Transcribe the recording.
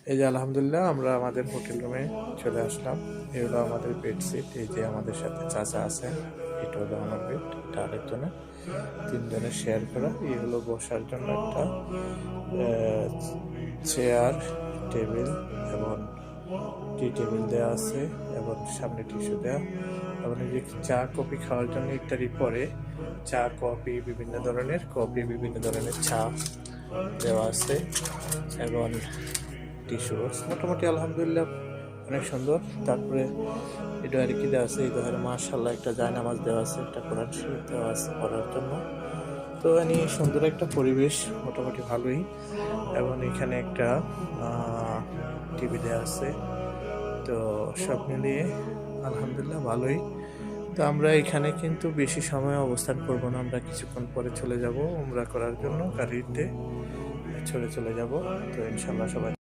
এই যে আলহামদুলিল্লাহ আমরা আমাদের হোটেল রুমে চলে আসলাম। এই হলো আমাদের বেডশিট। এই যে আমাদের সাথে চাচা আছেন, এটা হলো আমার বেড, এটা আরেকজনের, তিনজনের শেয়ার করা। এই হলো বসার জন্য একটা চেয়ার, টেবিল এবং টি টেবিল দেওয়া আছে এবং সামনে টিস্যু দেওয়া এবং এই যে চা কফি খাওয়ার জন্য ইত্যাদি পরে চা কফি বিভিন্ন ধরনের চা দেওয়া আছে এবং টিস্যু বক্স। মোটামুটি আলহামদুলিল্লাহ অনেক সুন্দর। তারপরে এটা আর কি দেওয়া আছে, এই ধরনের মাশাআল্লাহ একটা জায়নামাজ দেওয়া আছে, একটা কোরআন শরীফ দেওয়া আছে পড়ার জন্য। তো এনি সুন্দর একটা পরিবেশ, মোটামুটি ভালোই। এবং এখানে একটা টিভি দেওয়া আছে। তো সব মিলিয়ে আলহামদুলিল্লাহ ভালোই। তো আমরা এখানে কিন্তু বেশি সময় অবস্থান করব না, আমরা কিছুক্ষণ পরে চলে যাব উমরা করার জন্য, গাড়িতে চলে যাব। তো ইনশাল্লাহ সবাই